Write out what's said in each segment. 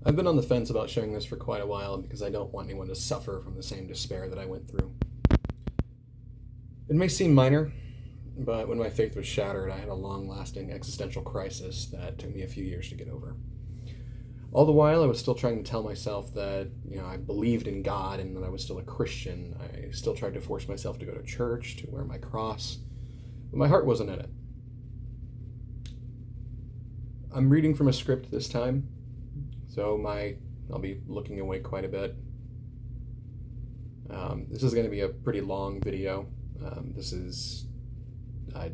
I've been on the fence about sharing this for quite a while because I don't want anyone to suffer from the same despair that I went through. It may seem minor, but when my faith was shattered, I had a long lasting existential crisis that took me a few years to get over. All the while, I was still trying to tell myself that, I believed in God and that I was still a Christian. I still tried to force myself to go to church, to wear my cross, but my heart wasn't in it. I'm reading from a script this time, so I'll be looking away quite a bit. This is going to be a pretty long video. I,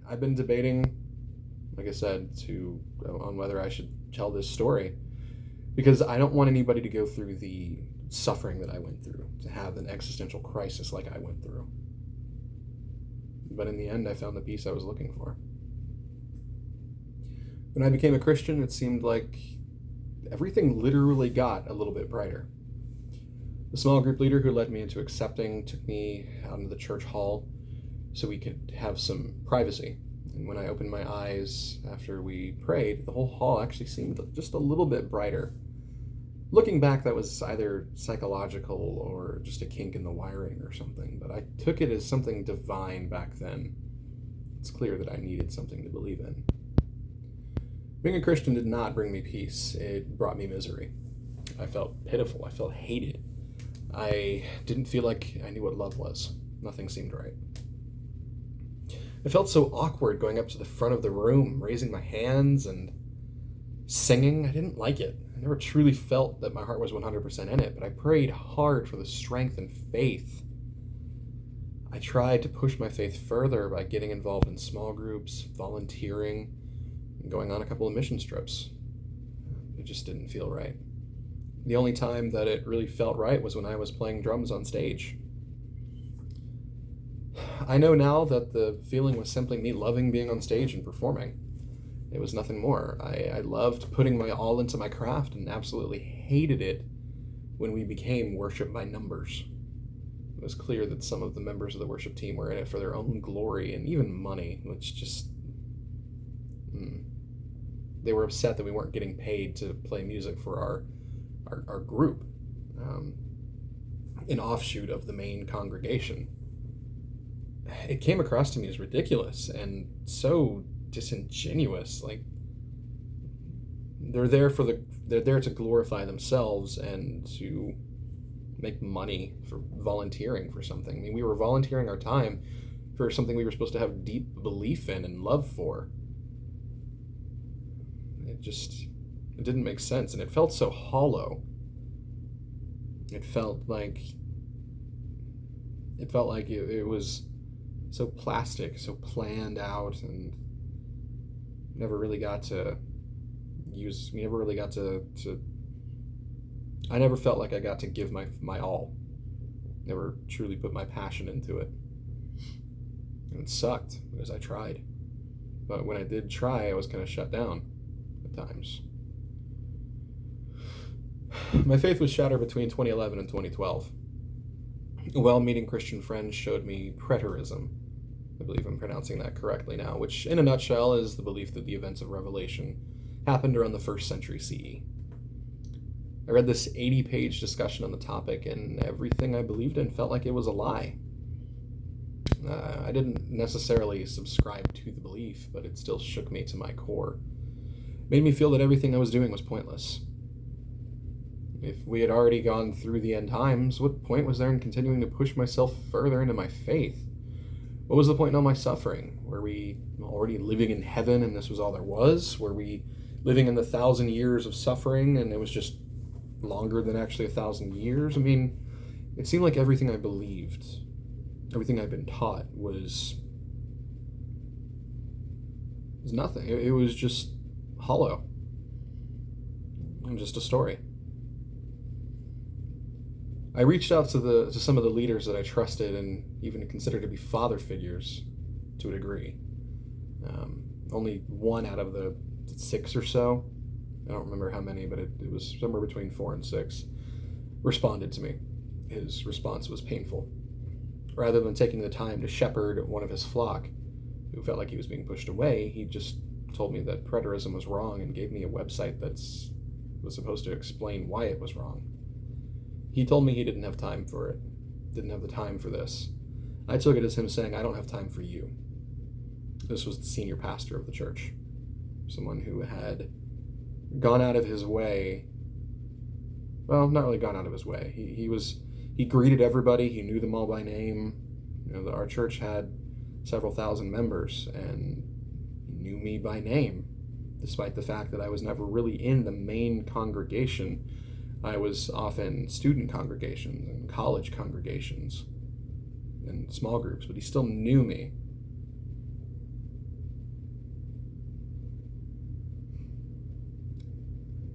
I've been debating, like I said, on whether I should tell this story because I don't want anybody to go through the suffering that I went through, to have an existential crisis like I went through. But in the end, I found the peace I was looking for. When I became a Christian, it seemed like everything literally got a little bit brighter. The small group leader who led me into accepting took me out into the church hall so we could have some privacy. And when I opened my eyes after we prayed, the whole hall actually seemed just a little bit brighter. Looking back, that was either psychological or just a kink in the wiring or something, but I took it as something divine back then. It's clear that I needed something to believe in. Being a Christian did not bring me peace. It brought me misery. I felt pitiful. I felt hated. I didn't feel like I knew what love was. Nothing seemed right. I felt so awkward going up to the front of the room, raising my hands and singing. I didn't like it. I never truly felt that my heart was 100% in it, but I prayed hard for the strength and faith. I tried to push my faith further by getting involved in small groups, volunteering, and going on a couple of mission trips. It just didn't feel right. The only time that it really felt right was when I was playing drums on stage. I know now that the feeling was simply me loving being on stage and performing. It was nothing more. I loved putting my all into my craft and absolutely hated it when we became worship by numbers. It was clear that some of the members of the worship team were in it for their own glory and even money, which just... They were upset that we weren't getting paid to play music for our group, an offshoot of the main congregation. It came across to me as ridiculous and so disingenuous. Like, they're there to glorify themselves and to make money for volunteering for something. I mean, we were volunteering our time for something we were supposed to have deep belief in and love for. It didn't make sense, and it felt so hollow. It felt like it was so plastic, so planned out, and never really got to I never felt like I got to give my all. Never truly put my passion into it. And it sucked because I tried. But when I did try, I was kind of shut down at times. My faith was shattered between 2011 and 2012. A well-meaning Christian friend showed me preterism. I believe I'm pronouncing that correctly now, which in a nutshell is the belief that the events of Revelation happened around the 1st century CE. I read this 80-page discussion on the topic, and everything I believed in felt like it was a lie. I didn't necessarily subscribe to the belief, but it still shook me to my core. It made me feel that everything I was doing was pointless. If we had already gone through the end times, what point was there in continuing to push myself further into my faith? What was the point in all my suffering? Were we already living in heaven and this was all there was? Were we living in the 1,000 years of suffering and it was just longer than actually 1,000 years? I mean, it seemed like everything I believed, everything I'd been taught was nothing. It was just hollow. And just a story. I reached out to some of the leaders that I trusted and even considered to be father figures to a degree. Only one out of the 6 or so, I don't remember how many, but it was somewhere between 4 and 6, responded to me. His response was painful. Rather than taking the time to shepherd one of his flock, who felt like he was being pushed away, he just told me that preterism was wrong and gave me a website that's was supposed to explain why it was wrong. He told me he didn't have time for it, didn't have the time for this. I took it as him saying, I don't have time for you. This was the senior pastor of the church, someone who had gone out of his way. Well, not really gone out of his way. He greeted everybody. He knew them all by name. Our church had several thousand members, and he knew me by name, despite the fact that I was never really in the main congregation. I was often student congregations and college congregations and small groups, but he still knew me.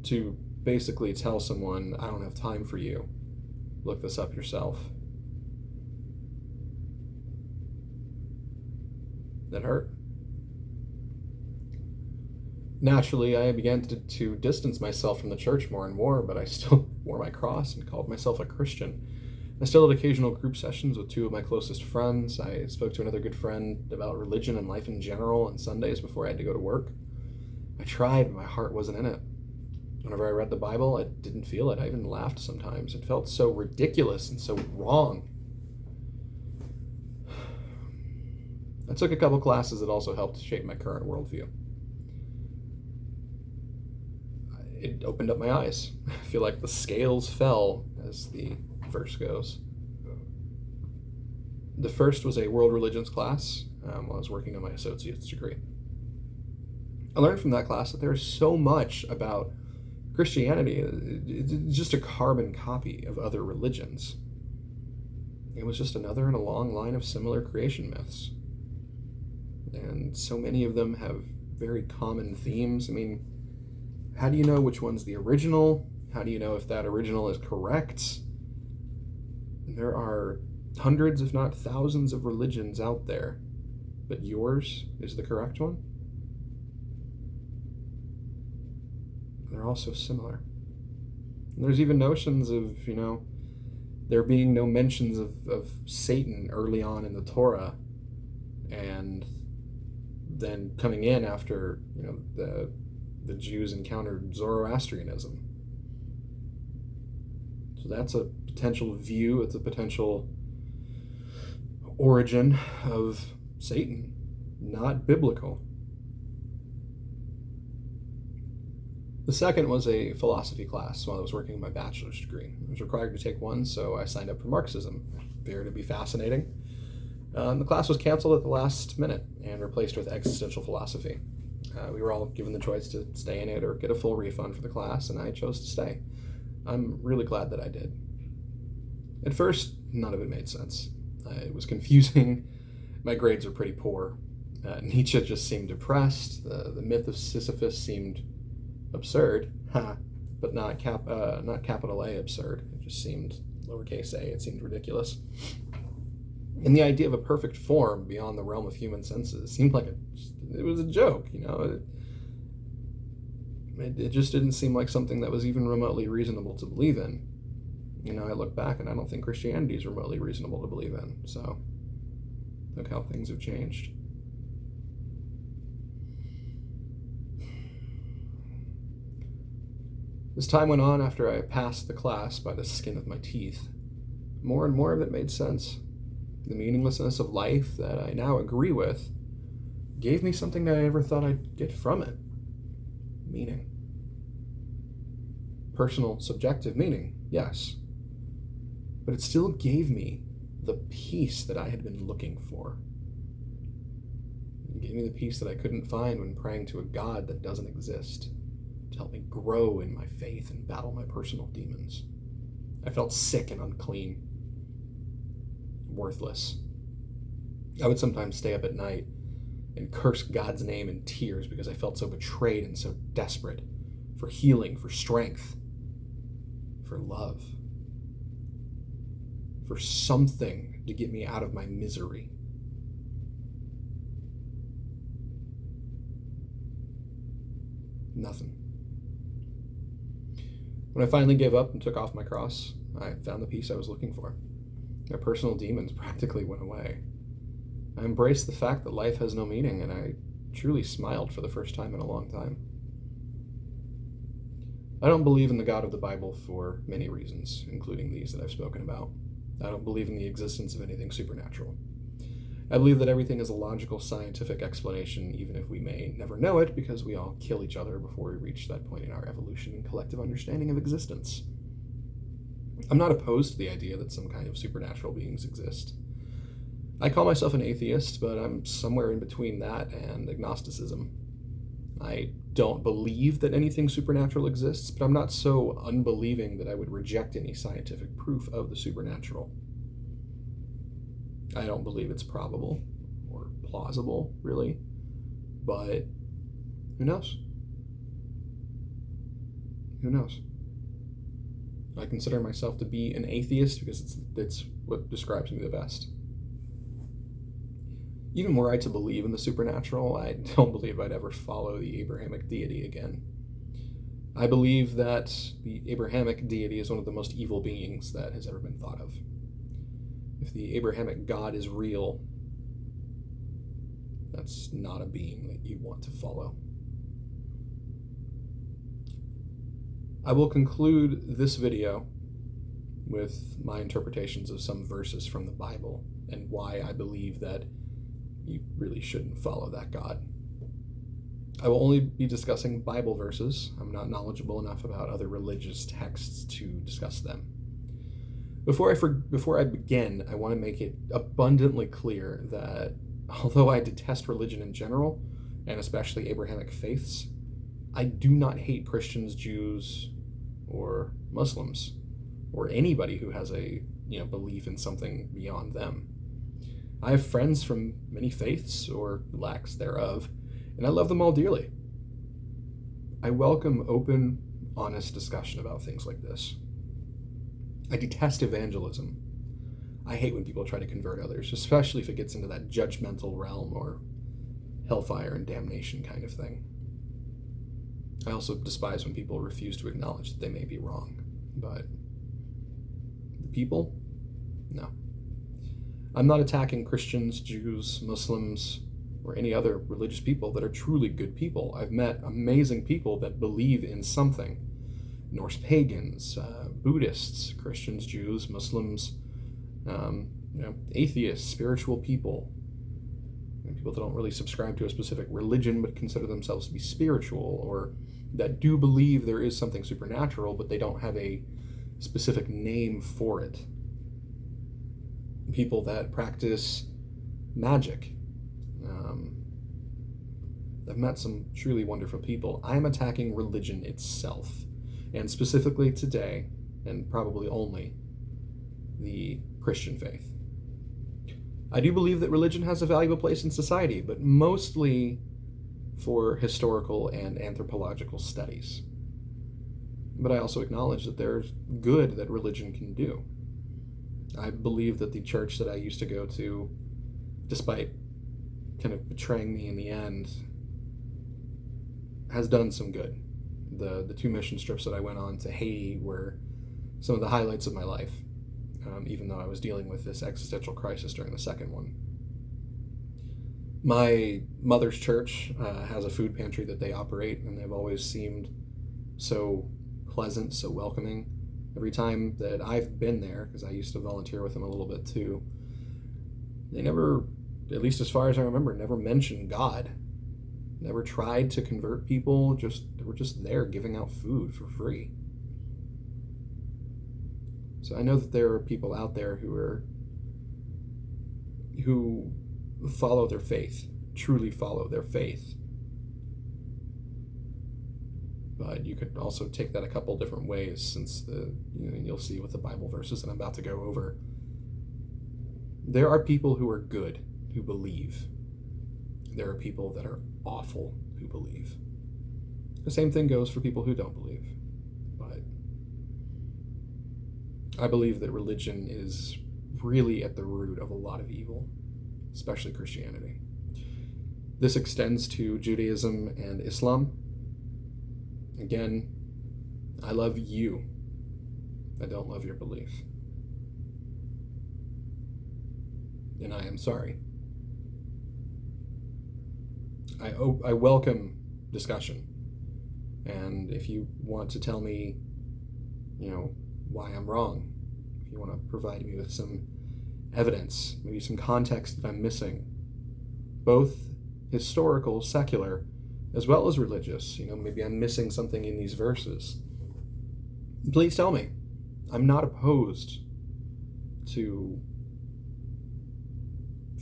To basically tell someone, I don't have time for you, look this up yourself. That hurt. Naturally, I began to distance myself from the church more and more, but I still wore my cross and called myself a Christian. I still had occasional group sessions with two of my closest friends. I spoke to another good friend about religion and life in general on Sundays before I had to go to work. I tried, but my heart wasn't in it. Whenever I read the Bible, I didn't feel it. I even laughed sometimes. It felt so ridiculous and so wrong. I took a couple classes that also helped shape my current worldview. It opened up my eyes. I feel like the scales fell, as the verse goes. The first was a world religions class while I was working on my associate's degree. I learned from that class that there is so much about Christianity. It's just a carbon copy of other religions. It was just another in a long line of similar creation myths. And so many of them have very common themes. I mean, how do you know which one's the original? How do you know if that original is correct? There are hundreds, if not thousands, of religions out there, but yours is the correct one? They're all so similar. And there's even notions of, there being no mentions of Satan early on in the Torah, and then coming in after, the Jews encountered Zoroastrianism. So that's a potential view, it's a potential origin of Satan, not biblical. The second was a philosophy class while I was working on my bachelor's degree. I was required to take one, so I signed up for Marxism. I figured it'd be fascinating. The class was canceled at the last minute and replaced with existential philosophy. We were all given the choice to stay in it or get a full refund for the class, and I chose to stay. I'm really glad that I did. At first, none of it made sense. It was confusing. My grades were pretty poor. Nietzsche just seemed depressed. The myth of Sisyphus seemed absurd, but not capital A absurd. It just seemed lowercase a. It seemed ridiculous. And the idea of a perfect form beyond the realm of human senses seemed like it was a joke, It just didn't seem like something that was even remotely reasonable to believe in. I look back and I don't think Christianity is remotely reasonable to believe in. So, look how things have changed. As time went on, after I passed the class by the skin of my teeth, more and more of it made sense. The meaninglessness of life that I now agree with gave me something that I never thought I'd get from it. Meaning. Personal, subjective meaning, yes. But it still gave me the peace that I had been looking for. It gave me the peace that I couldn't find when praying to a God that doesn't exist, to help me grow in my faith and battle my personal demons. I felt sick and unclean. Worthless. I would sometimes stay up at night and curse God's name in tears because I felt so betrayed and so desperate for healing, for strength, for love, for something to get me out of my misery. Nothing. When I finally gave up and took off my cross, I found the peace I was looking for. My personal demons practically went away. I embraced the fact that life has no meaning, and I truly smiled for the first time in a long time. I don't believe in the God of the Bible for many reasons, including these that I've spoken about. I don't believe in the existence of anything supernatural. I believe that everything is a logical, scientific explanation, even if we may never know it, because we all kill each other before we reach that point in our evolution and collective understanding of existence. I'm not opposed to the idea that some kind of supernatural beings exist. I call myself an atheist, but I'm somewhere in between that and agnosticism. I don't believe that anything supernatural exists, but I'm not so unbelieving that I would reject any scientific proof of the supernatural. I don't believe it's probable or plausible, really, but who knows? Who knows? I consider myself to be an atheist because it's what describes me the best. Even were I to believe in the supernatural, I don't believe I'd ever follow the Abrahamic deity again. I believe that the Abrahamic deity is one of the most evil beings that has ever been thought of. If the Abrahamic God is real, that's not a being that you want to follow. I will conclude this video with my interpretations of some verses from the Bible and why I believe that you really shouldn't follow that God. I will only be discussing Bible verses. I'm not knowledgeable enough about other religious texts to discuss them. Before I begin, I want to make it abundantly clear that although I detest religion in general, and especially Abrahamic faiths, I do not hate Christians, Jews, or Muslims, or anybody who has a belief in something beyond them. I have friends from many faiths, or lacks thereof, and I love them all dearly. I welcome open, honest discussion about things like this. I detest evangelism. I hate when people try to convert others, especially if it gets into that judgmental realm or hellfire and damnation kind of thing. I also despise when people refuse to acknowledge that they may be wrong, but the people? No. I'm not attacking Christians, Jews, Muslims, or any other religious people that are truly good people. I've met amazing people that believe in something. Norse pagans, Buddhists, Christians, Jews, Muslims, atheists, spiritual people, people that don't really subscribe to a specific religion but consider themselves to be spiritual, or that do believe there is something supernatural but they don't have a specific name for it. People that practice magic. I've met some truly wonderful people. I'm attacking religion itself, and specifically today, and probably only, the Christian faith. I do believe that religion has a valuable place in society, but mostly for historical and anthropological studies. But I also acknowledge that there's good that religion can do. I believe that the church that I used to go to, despite kind of betraying me in the end, has done some good. The 2 mission trips that I went on to Haiti were some of the highlights of my life, even though I was dealing with this existential crisis during the second one. My mother's church has a food pantry that they operate, and they've always seemed so pleasant, so welcoming. Every time that I've been there, because I used to volunteer with them a little bit too, they never, at least as far as I remember, never mentioned God. Never tried to convert people, they were just there giving out food for free. So I know that there are people out there who follow their faith, truly follow their faith. But you could also take that a couple different ways, since you'll see with the Bible verses that I'm about to go over. There are people who are good, who believe. There are people that are awful who believe. The same thing goes for people who don't believe. But I believe that religion is really at the root of a lot of evil, especially Christianity. This extends to Judaism and Islam. Again, I love you. I don't love your belief. And I am sorry. I welcome discussion. And if you want to tell me, why I'm wrong, if you want to provide me with some evidence, maybe some context that I'm missing, both historical, secular, as well as religious, maybe I'm missing something in these verses, please tell me. I'm not opposed to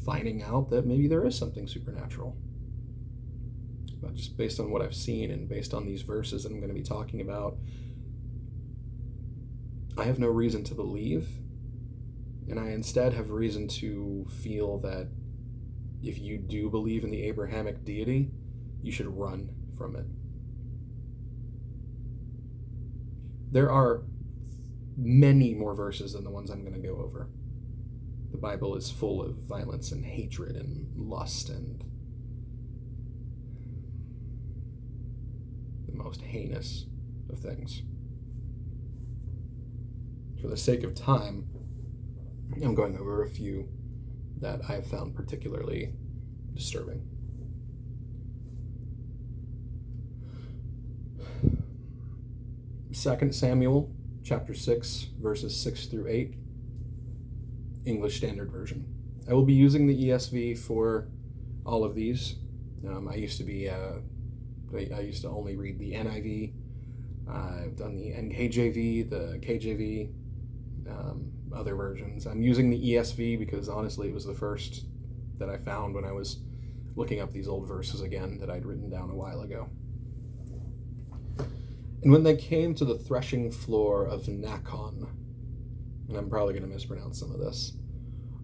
finding out that maybe there is something supernatural. But just based on what I've seen and based on these verses that I'm going to be talking about, I have no reason to believe, and I instead have reason to feel that if you do believe in the Abrahamic deity, you should run from it. There are many more verses than the ones I'm going to go over. The Bible is full of violence and hatred and lust and the most heinous of things. For the sake of time, I'm going over a few that I have found particularly disturbing. Second Samuel chapter 6, verses 6 through 8, English Standard Version. I will be using the ESV for all of these. I used to only read the NIV. I've done the NKJV, the KJV, other versions. I'm using the ESV because honestly it was the first that I found when I was looking up these old verses again that I'd written down a while ago. And when they came to the threshing floor of Nachon, and I'm probably going to mispronounce some of this,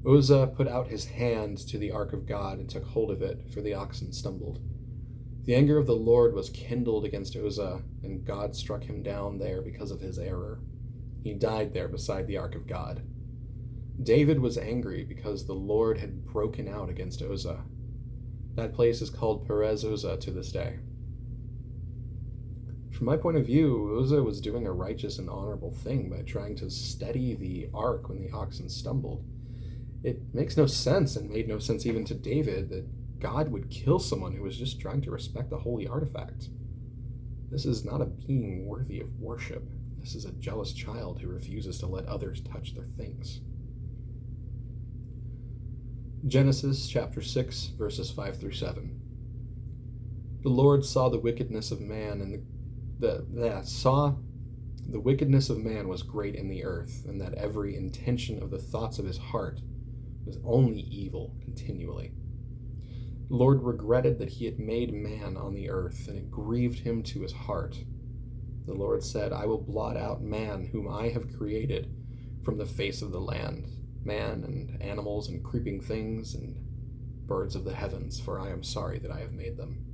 Uzzah put out his hand to the ark of God and took hold of it, for the oxen stumbled. The anger of the Lord was kindled against Uzzah, and God struck him down there because of his error. He died there beside the ark of God. David was angry because the Lord had broken out against Uzzah. That place is called Perez Uzzah to this day. From my point of view, Uzzah was doing a righteous and honorable thing by trying to steady the ark when the oxen stumbled. It makes no sense, and made no sense even to David, that God would kill someone who was just trying to respect a holy artifact. This is not a being worthy of worship. This is a jealous child who refuses to let others touch their things. Genesis chapter 6, verses 5 through 7. The Lord saw the wickedness of man, and the wickedness of man was great in the earth, and that every intention of the thoughts of his heart was only evil continually. The Lord regretted that he had made man on the earth, and it grieved him to his heart. The Lord said, I will blot out man whom I have created from the face of the land, man and animals and creeping things and birds of the heavens, for I am sorry that I have made them.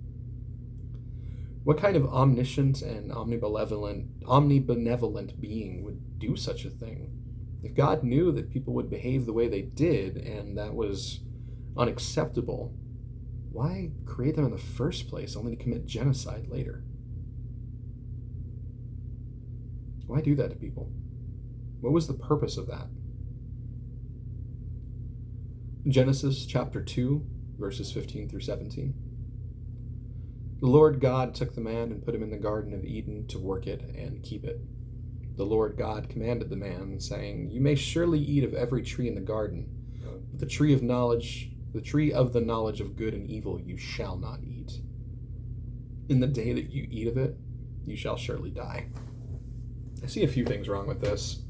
What kind of omniscient and omnibenevolent being would do such a thing? If God knew that people would behave the way they did, and that was unacceptable, why create them in the first place only to commit genocide later? Why do that to people? What was the purpose of that? Genesis chapter 2, verses 15 through 17. The Lord God took the man and put him in the Garden of Eden to work it and keep it. The Lord God commanded the man, saying, You may surely eat of every tree in the garden, but the tree of the knowledge of good and evil you shall not eat. In the day that you eat of it, you shall surely die. I see a few things wrong with this.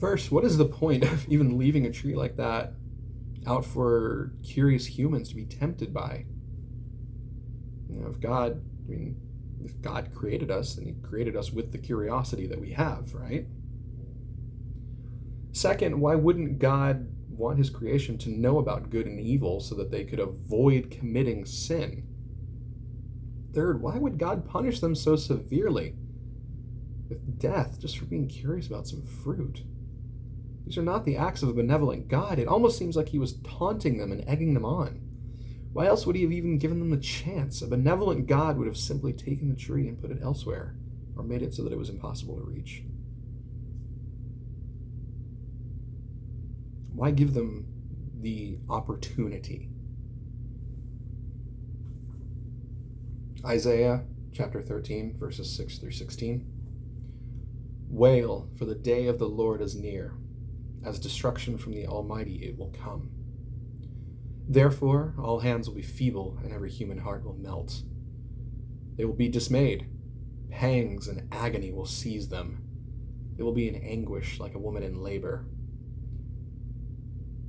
First, what is the point of even leaving a tree like that out for curious humans to be tempted by? If God created us, then he created us with the curiosity that we have, right? Second, why wouldn't God want his creation to know about good and evil so that they could avoid committing sin? Third, why would God punish them so severely with death just for being curious about some fruit? These are not the acts of a benevolent God. It almost seems like he was taunting them and egging them on. Why else would he have even given them the chance? A benevolent God would have simply taken the tree and put it elsewhere, or made it so that it was impossible to reach. Why give them the opportunity? Isaiah chapter 13, verses 6 through 16. Wail, for the day of the Lord is near. As destruction from the Almighty it will come. Therefore, all hands will be feeble, and every human heart will melt. They will be dismayed. Pangs and agony will seize them. They will be in anguish like a woman in labor.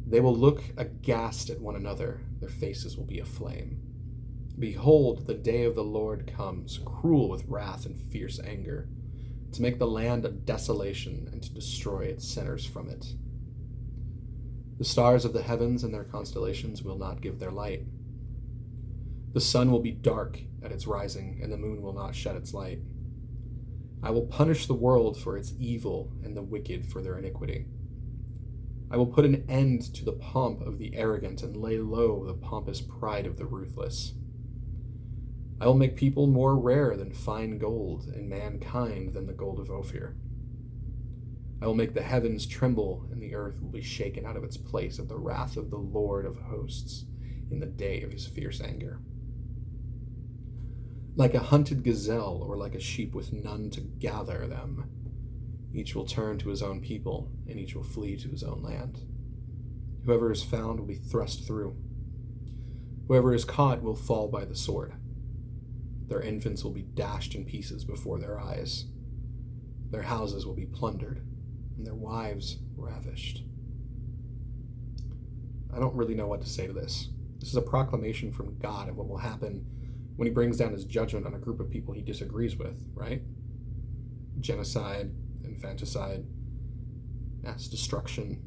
They will look aghast at one another. Their faces will be aflame. Behold, the day of the Lord comes, cruel with wrath and fierce anger, to make the land a desolation and to destroy its sinners from it. The stars of the heavens and their constellations will not give their light. The sun will be dark at its rising, and the moon will not shed its light. I will punish the world for its evil and the wicked for their iniquity. I will put an end to the pomp of the arrogant and lay low the pompous pride of the ruthless. I will make people more rare than fine gold, and mankind than the gold of Ophir. I will make the heavens tremble, and the earth will be shaken out of its place at the wrath of the Lord of hosts in the day of his fierce anger. Like a hunted gazelle, or like a sheep with none to gather them, each will turn to his own people, and each will flee to his own land. Whoever is found will be thrust through. Whoever is caught will fall by the sword. Their infants will be dashed in pieces before their eyes. Their houses will be plundered, and their wives ravished. I don't really know what to say to this. This is a proclamation from God of what will happen when he brings down his judgment on a group of people he disagrees with, right? Genocide, infanticide, mass destruction,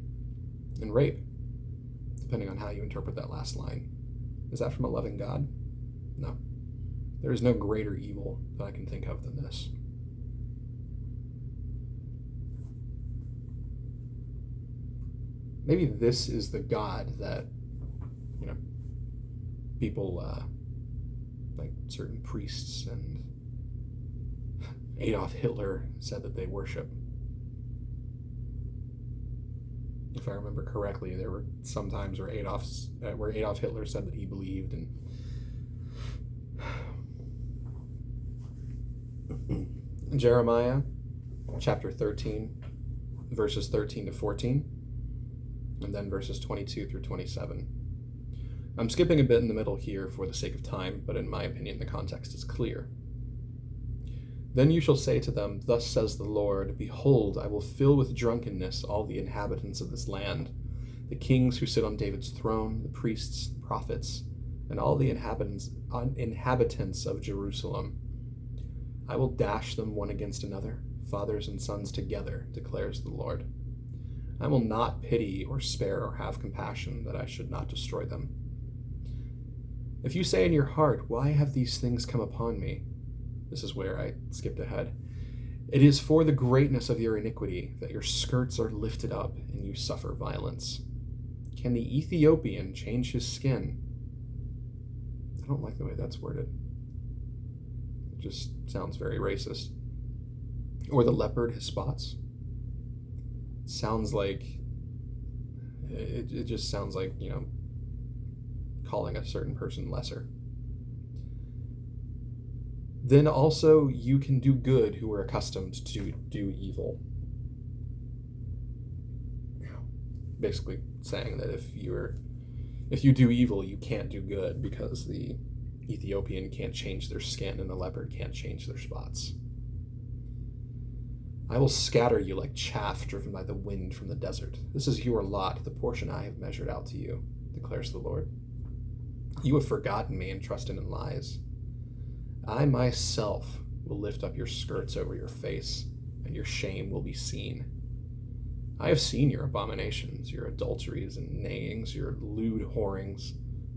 and rape, depending on how you interpret that last line. Is that from a loving God? No. There is no greater evil that I can think of than this. Maybe this is the God that, people like certain priests and Adolf Hitler said that they worship. If I remember correctly, there were some times where Adolf Hitler said that he believed in Jeremiah chapter 13, verses 13 to 14, and then verses 22 through 27. I'm skipping a bit in the middle here for the sake of time, but in my opinion the context is clear. Then you shall say to them, Thus says the Lord, Behold, I will fill with drunkenness all the inhabitants of this land, the kings who sit on David's throne, the priests, prophets, and all the inhabitants of Jerusalem. I will dash them one against another, fathers and sons together, declares the Lord. I will not pity or spare or have compassion, that I should not destroy them. If you say in your heart, Why have these things come upon me? This is where I skipped ahead. It is for the greatness of your iniquity that your skirts are lifted up and you suffer violence. Can the Ethiopian change his skin? I don't like the way that's worded. It just sounds very racist. Or the leopard his spots. It sounds like, it just sounds like, calling a certain person lesser. Then also you can do good who are accustomed to do evil. Basically saying that if you do evil, you can't do good because the Ethiopian can't change their skin and the leopard can't change their spots. I will scatter you like chaff driven by the wind from the desert. This is your lot, the portion I have measured out to you, declares the Lord. You have forgotten me and trusted in lies. I myself will lift up your skirts over your face, and your shame will be seen. I have seen your abominations, your adulteries and neighings, your lewd whorings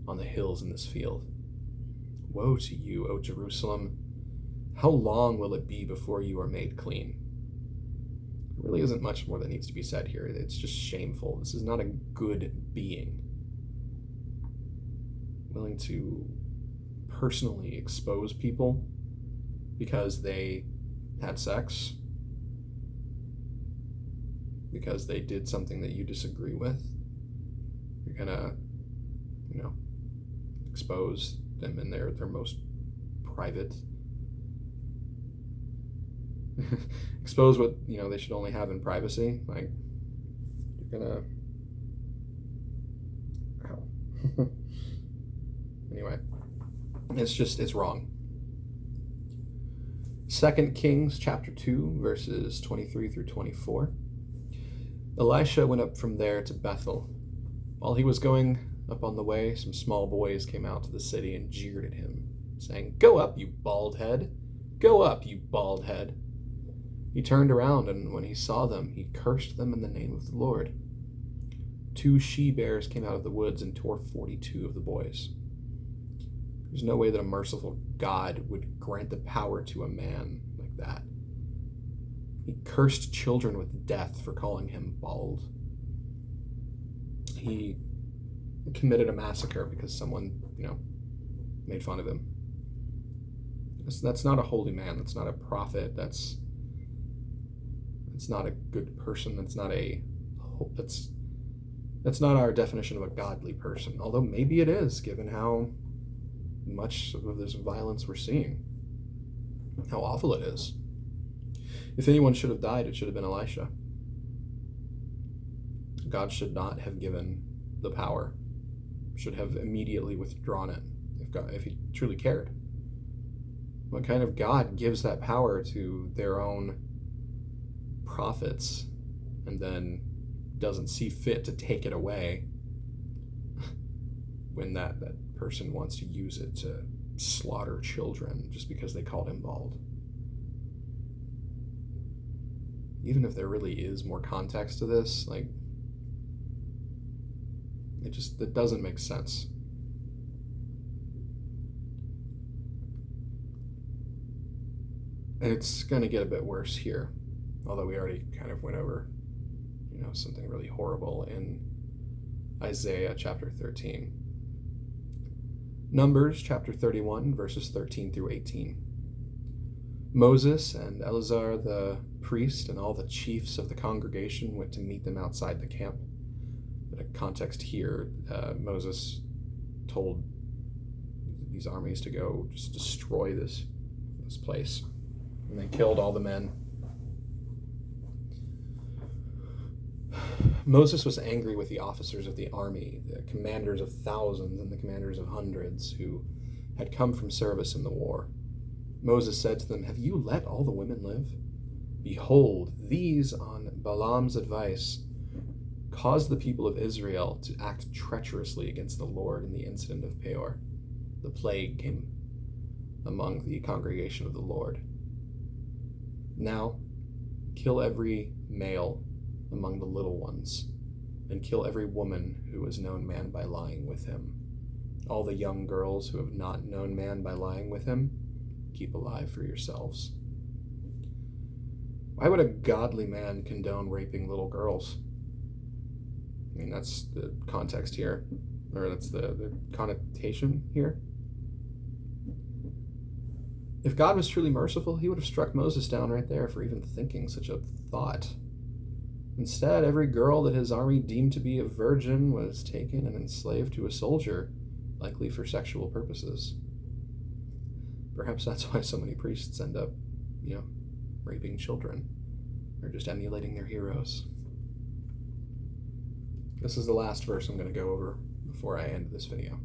on the hills in this field. Woe to you, O Jerusalem! How long will it be before you are made clean? There really isn't much more that needs to be said here. It's just shameful. This is not a good being. Willing to personally expose people because they had sex, because they did something that you disagree with. You're gonna, expose them in their most private expose what, they should only have in privacy. Like, you're gonna... Ow. Anyway, it's wrong. 2 Kings chapter 2, verses 23 through 24. Elisha went up from there to Bethel. While he was going up on the way, some small boys came out to the city and jeered at him, saying, "Go up, you bald head! Go up, you bald head!" He turned around, and when he saw them, he cursed them in the name of the Lord. 2 she-bears came out of the woods and tore 42 of the boys. There's no way that a merciful God would grant the power to a man like that. He cursed children with death for calling him bald. He committed a massacre because someone, made fun of him. That's not a holy man. That's not a prophet. That's not a good person. That's not our definition of a godly person. Although maybe it is, given how much of this violence we're seeing. How awful it is. If anyone should have died, it should have been Elisha. God should not have given the power. Should have immediately withdrawn it if he truly cared. What kind of God gives that power to their own prophets and then doesn't see fit to take it away when that person wants to use it to slaughter children just because they called him bald? Even if there really is more context to this, it doesn't make sense. It's going to get a bit worse here, although we already kind of went over, something really horrible in Isaiah chapter 13. Numbers chapter 31, verses 13 through 18. Moses and Eleazar the priest and all the chiefs of the congregation went to meet them outside the camp. But a context here, Moses told these armies to go just destroy this place. And they killed all the men. Moses was angry with the officers of the army, the commanders of thousands and the commanders of hundreds who had come from service in the war. Moses said to them, "Have you let all the women live? Behold, these, on Balaam's advice, caused the people of Israel to act treacherously against the Lord in the incident of Peor. The plague came among the congregation of the Lord. Now, kill every male among the little ones, and kill every woman who has known man by lying with him. All the young girls who have not known man by lying with him, keep alive for yourselves." Why would a godly man condone raping little girls? I mean, that's the context here, or that's the connotation here. If God was truly merciful, he would have struck Moses down right there for even thinking such a thought. Instead, every girl that his army deemed to be a virgin was taken and enslaved to a soldier, likely for sexual purposes. Perhaps that's why so many priests end up, raping children, or just emulating their heroes. This is the last verse I'm going to go over before I end this video.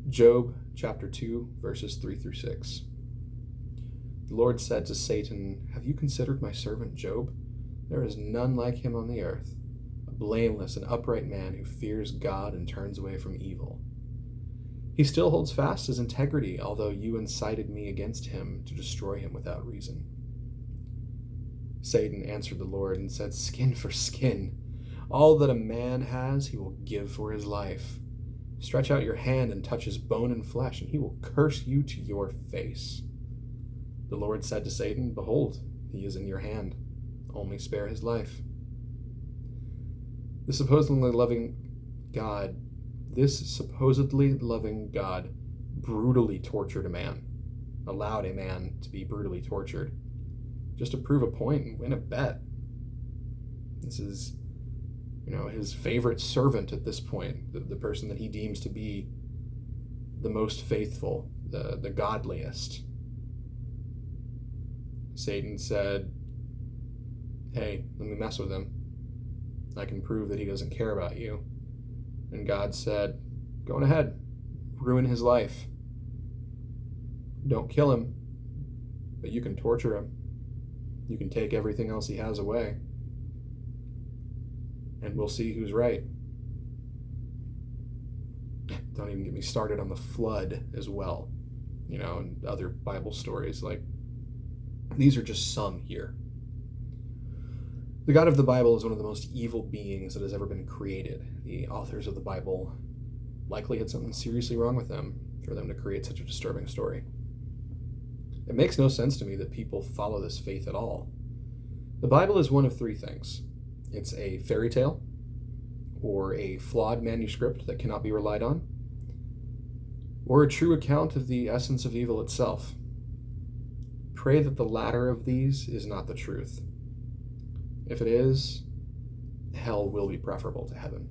Job chapter 2, verses 3 through 6. The Lord said to Satan, "Have you considered my servant Job? There is none like him on the earth, a blameless and upright man who fears God and turns away from evil. He still holds fast his integrity, although you incited me against him to destroy him without reason." Satan answered the Lord and said, "Skin for skin. All that a man has, he will give for his life. Stretch out your hand and touch his bone and flesh, and he will curse you to your face." The Lord said to Satan, "Behold, he is in your hand. Only spare his life." This supposedly loving God brutally tortured a man, allowed a man to be brutally tortured, just to prove a point and win a bet. This is, his favorite servant at this point, the person that he deems to be the most faithful, the godliest. Satan said, hey, let me mess with him. I can prove that he doesn't care about you. And God said, go on ahead, ruin his life. Don't kill him, but you can torture him. You can take everything else he has away. And we'll see who's right. Don't even get me started on the flood as well, and other Bible stories. Like, these are just some here. The God of the Bible is one of the most evil beings that has ever been created. The authors of the Bible likely had something seriously wrong with them for them to create such a disturbing story. It makes no sense to me that people follow this faith at all. The Bible is one of three things. It's a fairy tale, or a flawed manuscript that cannot be relied on, or a true account of the essence of evil itself. Pray that the latter of these is not the truth. If it is, hell will be preferable to heaven.